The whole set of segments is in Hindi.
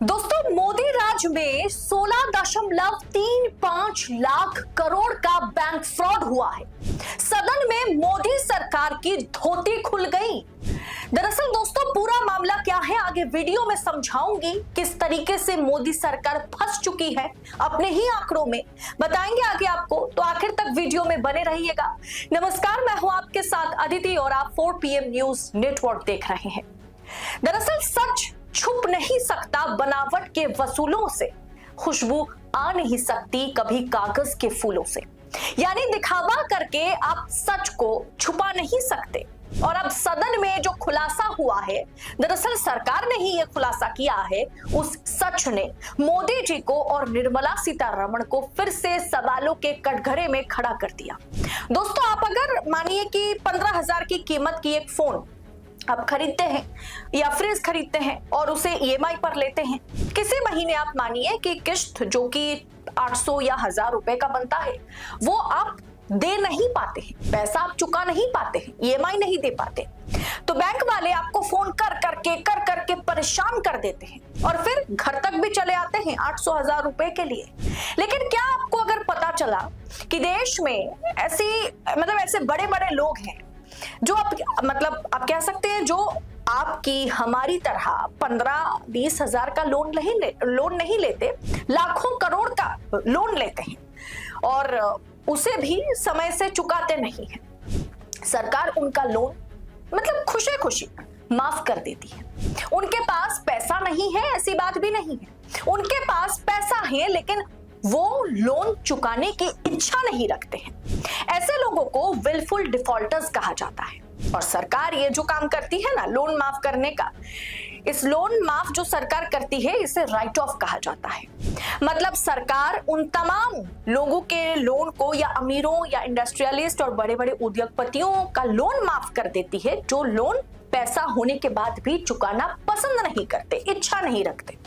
दोस्तों, मोदी राज में 16.35 लाख करोड़ का बैंक फ्रॉड हुआ है। सदन में मोदी सरकार की धोती खुल गई। दरअसल दोस्तों, पूरा मामला क्या है आगे वीडियो में समझाऊंगी। किस तरीके से मोदी सरकार फंस चुकी है अपने ही आंकड़ों में, बताएंगे आगे आपको, तो आखिर तक वीडियो में बने रहिएगा। नमस्कार, मैं हूं आपके साथ अदिति और आप 4 PM न्यूज नेटवर्क देख रहे हैं। दरअसल सच छुप नहीं सकता बनावट के वसूलों से, खुशबू आ नहीं सकती कभी कागज के फूलों से। यानी दिखावा करके आप सच को छुपा नहीं सकते। और अब सदन में जो खुलासा हुआ है, दरअसल सरकार ने ही यह खुलासा किया है। उस सच ने मोदी जी को और निर्मला सीतारमण को फिर से सवालों के कटघरे में खड़ा कर दिया। दोस्तों, आप अगर मानिए कि 15,000 की कीमत की एक फोन आप खरीदते हैं या फ्रिज खरीदते हैं और उसे EMI पर लेते हैं, किसी महीने आप मानिए कि किश्त जो कि 800 या 1000 रुपए का बनता है, वो आप दे नहीं पाते हैं, पैसा आप चुका नहीं पाते हैं, EMI नहीं दे पाते, तो बैंक वाले आपको फोन कर करके परेशान कर देते हैं और फिर घर तक भी चले आते हैं 800-1000 रुपए के लिए। लेकिन क्या आपको अगर पता चला कि देश में ऐसे बड़े बड़े लोग हैं जो आप कह सकते हैं, जो आपकी हमारी तरह 15-20 हजार का लोन नहीं लेते, लाखों करोड़ का लोन लेते हैं और उसे भी समय से चुकाते नहीं है। सरकार उनका लोन खुशी खुशी माफ कर देती है। उनके पास पैसा नहीं है ऐसी बात भी नहीं है, उनके पास पैसा है लेकिन वो लोन चुकाने की इच्छा नहीं रखते हैं। ऐसे लोगों को विलफुल डिफॉल्टर्स कहा जाता है। और सरकार ये जो काम करती है ना, लोन माफ करने का, इस लोन माफ जो सरकार करती है इसे राइट ऑफ कहा जाता है। मतलब सरकार उन तमाम लोगों के लोन को, या अमीरों या इंडस्ट्रियलिस्ट और बड़े बड़े उद्योगपतियों का लोन माफ कर देती है, जो लोन पैसा होने के बाद भी चुकाना पसंद नहीं करते, इच्छा नहीं रखते।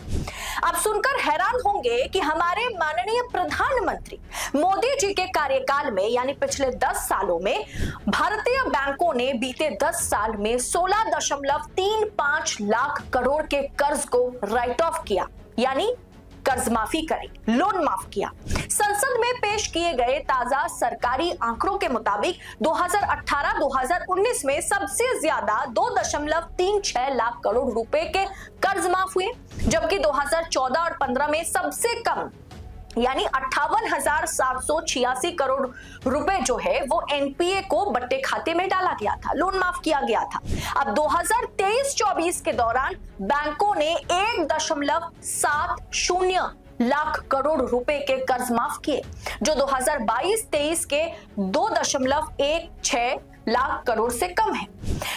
आप सुनकर हैरान होंगे कि हमारे माननीय प्रधानमंत्री मोदी जी के कार्यकाल में, यानी पिछले 10 सालों में, भारतीय बैंकों ने बीते 10 साल में 16.35 लाख करोड़ के कर्ज को राइट ऑफ किया, यानी कर्ज माफी करी, लोन माफ किया। संसद में पेश किए गए ताजा सरकारी आंकड़ों के मुताबिक 2018-2019 में सबसे ज्यादा 2.36 लाख करोड़ रुपए के कर्ज माफ हुए, जबकि 2014 और 15 में सबसे कम यानी 58,786 करोड़ रुपए जो है वो NPA को बट्टे खाते में डाला गया था, लोन माफ किया गया था। अब 2023-24 के दौरान बैंकों ने 1.70 लाख करोड़ रुपए के कर्ज माफ किए, जो 2022-23 के 2.16 लाख करोड़ से कम है।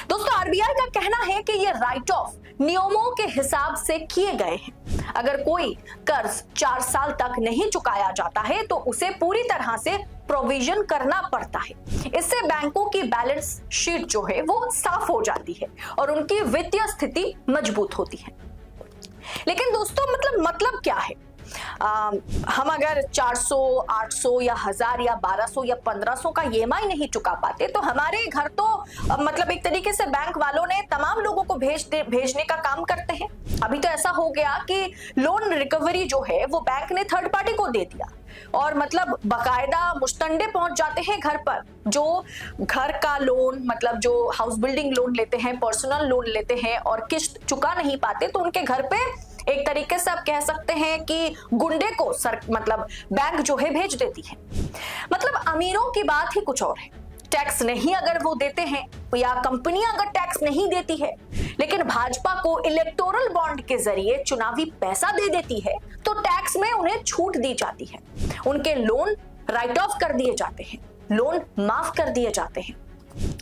दोस्तों, RBI का कहना है कि ये राइट ऑफ नियमों के हिसाब से किए गए हैं। अगर कोई कर्ज 4 साल तक नहीं चुकाया जाता है तो उसे पूरी तरह से प्रोविजन करना पड़ता है। इससे बैंकों की बैलेंस शीट जो है वो साफ हो जाती है और उनकी वित्तीय स्थिति मजबूत होती है। लेकिन दोस्तों, मतलब क्या है? हम अगर 400, 800 या 1000 या 1200 या 1500 का EMI नहीं चुका पाते तो हमारे घर तो एक तरीके से बैंक वालों ने तमाम लोगों को भेजने का काम करते हैं। अभी तो ऐसा हो गया कि लोन रिकवरी जो है वो बैंक ने थर्ड पार्टी को दे दिया और बकायदा मुस्तंडे पहुंच जाते हैं घर पर। जो घर का लोन, जो हाउस बिल्डिंग लोन लेते हैं, पर्सनल लोन लेते हैं और किस्त चुका नहीं पाते, तो उनके घर पे एक तरीके से आप कह सकते हैं कि गुंडे को बैंक जो है भेज देती है। अमीरों की बात ही कुछ और है। टैक्स नहीं अगर वो देते हैं या कंपनियां अगर टैक्स नहीं देती है, लेकिन भाजपा को इलेक्टोरल बॉन्ड के जरिए चुनावी पैसा दे देती है, तो टैक्स में उन्हें छूट दी जाती है, उनके लोन राइट ऑफ कर दिए जाते हैं, लोन माफ कर दिए जाते हैं।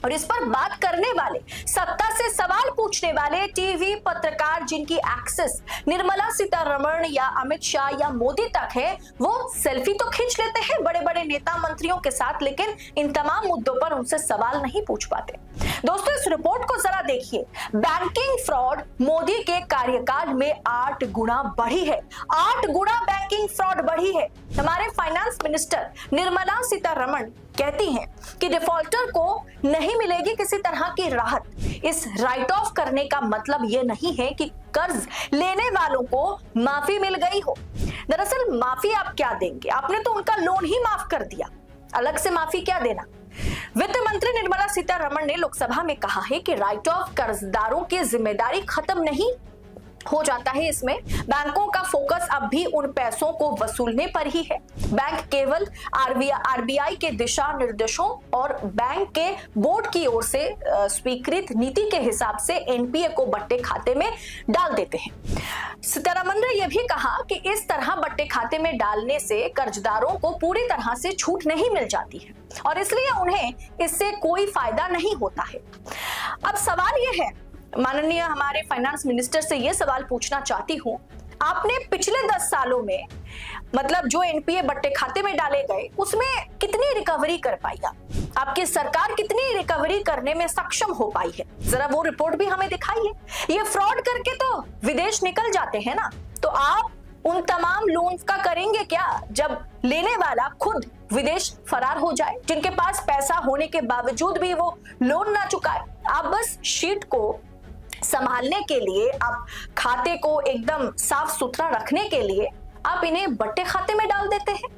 और इस पर बात करने वाले, सत्ता से सवाल पूछने वाले टीवी पत्रकार जिनकी एक्सेस निर्मला सीतारमण या अमित शाह या मोदी तक है, वो सेल्फी तो खींच लेते हैं बड़े बड़े नेता मंत्रियों के साथ, लेकिन इन तमाम मुद्दों पर उनसे सवाल नहीं पूछ पाते। दोस्तों, इस रिपोर्ट को जरा देखिए। बैंकिंग फ्रॉड मोदी के कार्यकाल में 8 गुना बढ़ी है। 8 गुना बैंकिंग फ्रॉड बढ़ी है। हमारे फाइनेंस मिनिस्टर निर्मला सीतारमण कहती हैं कि डिफॉल्टर को नहीं मिलेगी किसी तरह की राहत। इस राइट ऑफ करने का मतलब ये नहीं है कि कर्ज लेने वालों को माफी मिल गई हो। दरअसल माफी आप क्या देंगे, आपने तो उनका लोन ही माफ कर दिया, अलग से माफी क्या देना। वित्त मंत्री निर्मला सीतारमण ने लोकसभा में कहा है कि राइट ऑफ कर्जदारों की जिम्मेदारी खत्म नहीं हो जाता है। इसमें बैंकों का फोकस अब भी उन पैसों को वसूलने पर ही है। बैंक केवल आरबीआई के दिशा निर्देशों और बैंक के बोर्ड की ओर से स्वीकृत नीति के हिसाब से एनपीए को बट्टे खाते में डाल देते हैं। सीतारमण ने यह भी कहा कि इस तरह बट्टे खाते में डालने से कर्जदारों को पूरी तरह से छूट नहीं मिल जाती है और इसलिए उन्हें इससे कोई फायदा नहीं होता है। अब सवाल यह है, माननीय हमारे फाइनेंस मिनिस्टर से यह सवाल पूछना चाहती हूं, आपने पिछले 10 सालों में मतलब जो एनपीए बट्टे खाते में डाले गए उसमें कितनी रिकवरी कर पाई, आपकी सरकार कितनी रिकवरी करने में सक्षम हो पाई है, जरा वो रिपोर्ट भी हमें दिखाइए। ये फ्रॉड करके तो विदेश निकल जाते हैं ना, तो आप उन तमाम लोन्स का करेंगे क्या जब लेने वाला खुद विदेश फरार हो जाए, जिनके पास पैसा होने के बावजूद भी वो लोन ना चुकाए। आप बस शीट को संभालने के लिए, आप खाते को एकदम साफ सुथरा रखने के लिए आप इन्हें बट्टे खाते में डाल देते हैं।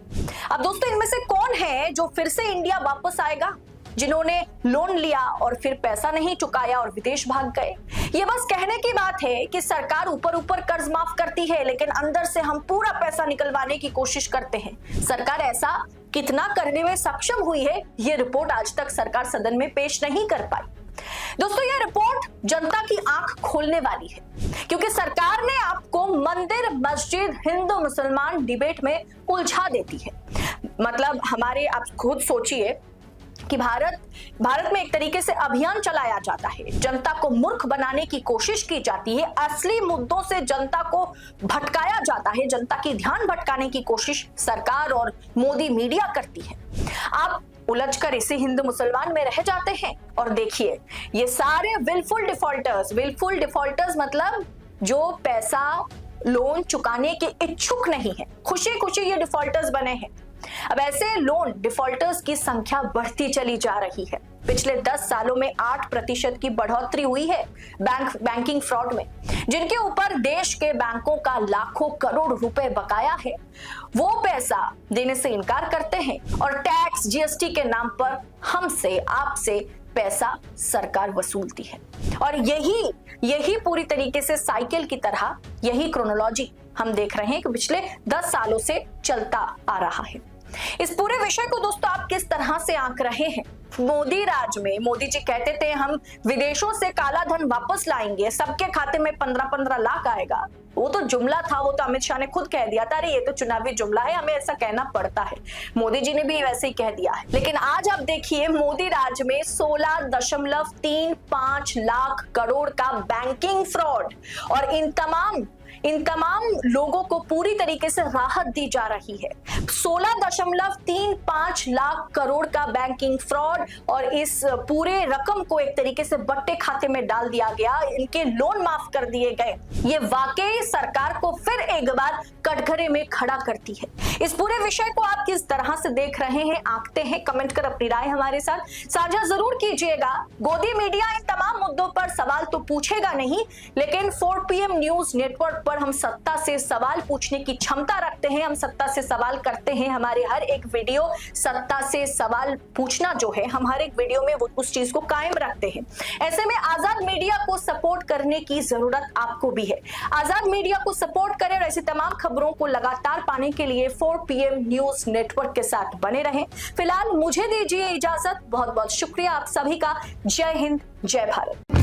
अब दोस्तों, इनमें से कौन है जो फिर से इंडिया वापस आएगा, जिन्होंने लोन लिया और फिर पैसा नहीं चुकाया और विदेश भाग गए। ये बस कहने की बात है कि सरकार ऊपर ऊपर कर्ज माफ करती है, लेकिन अंदर से हम पूरा पैसा निकलवाने की कोशिश करते हैं। सरकार ऐसा कितना करने में सक्षम हुई है, ये रिपोर्ट आज तक सरकार सदन में पेश नहीं कर पाई। दोस्तों, यह रिपोर्ट जनता की आंख खोलने वाली है, क्योंकि सरकार ने आपको मंदिर मस्जिद हिंदू मुसलमान डिबेट में उलझा देती है। मतलब हमारे, आप खुद सोचिए कि भारत में एक तरीके से अभियान चलाया जाता है, जनता को मूर्ख बनाने की कोशिश की जाती है, असली मुद्दों से जनता को भटकाया जाता है, जनता की ध्यान भटकाने की कोशिश सरकार और मोदी मीडिया करती है। आप उलझकर इसी हिंदू मुसलमान में रह जाते हैं और देखिए ये सारे विलफुल डिफॉल्टर्स मतलब जो पैसा लोन चुकाने के इच्छुक नहीं है, खुशी खुशी ये डिफॉल्टर्स बने हैं। अब ऐसे लोन डिफॉल्टर्स की संख्या बढ़ती चली जा रही है। पिछले 10 सालों में 8% की बढ़ोतरी हुई है बैंकिंग फ्रॉड में। जिनके ऊपर देश के बैंकों का लाखों करोड़ रुपए बकाया है, वो पैसा देने से इनकार करते हैं और टैक्स जीएसटी के नाम पर हमसे आपसे पैसा सरकार वसूलती है। और यही पूरी तरीके से साइकिल की तरह यही क्रोनोलॉजी हम देख रहे हैं कि पिछले 10 सालों से चलता आ रहा है। इस पूरे विषय को दोस्तों आप किस तरह से आंक रहे हैं? मोदी राज में मोदी जी कहते थे हम विदेशों से काला धन वापस लाएंगे, सबके खाते में 15-15 लाख आएगा। वो तो जुमला था, वो तो अमित शाह ने खुद कह दिया था, अरे ये तो चुनावी जुमला है, हमें ऐसा कहना पड़ता है। मोदी जी ने भी वैसे ही कह दिया है। लेकिन आज आप देखिए मोदी राज में 16.35 लाख करोड़ का बैंकिंग फ्रॉड और इन तमाम लोगों को पूरी तरीके से राहत दी जा रही है। 16.35 लाख करोड़ का बैंकिंग फ्रॉड और इस पूरे रकम को एक तरीके से बट्टे खाते में डाल दिया गया, इनके लोन माफ कर दिए गए। ये वाकई सरकार को फिर एक बार कटघरे में खड़ा करती है। इस पूरे विषय को आप किस तरह से देख रहे हैं, आंकते हैं, कमेंट कर अपनी राय हमारे साथ साझा जरूर कीजिएगा। गोदी मीडिया इन तमाम मुद्दों पर सवाल तो पूछेगा नहीं, लेकिन 4 PM न्यूज नेटवर्क पर हम सत्ता से सवाल पूछने की क्षमता रखते हैं। हम सत्ता से सवाल करते हैं, हमारे हर एक वीडियो सत्ता से सवाल पूछना जो है, हम हर एक वीडियो में उस चीज को कायम रखते हैं। ऐसे में आजाद मीडिया को सपोर्ट करने की जरूरत आपको भी है। आजाद मीडिया को सपोर्ट करें और ऐसी तमाम खबरों को लगातार पाने के लिए 4 PM न्यूज नेटवर्क के साथ बने रहें। फिलहाल मुझे दीजिए इजाजत, बहुत बहुत शुक्रिया आप सभी का। जय हिंद, जय भारत।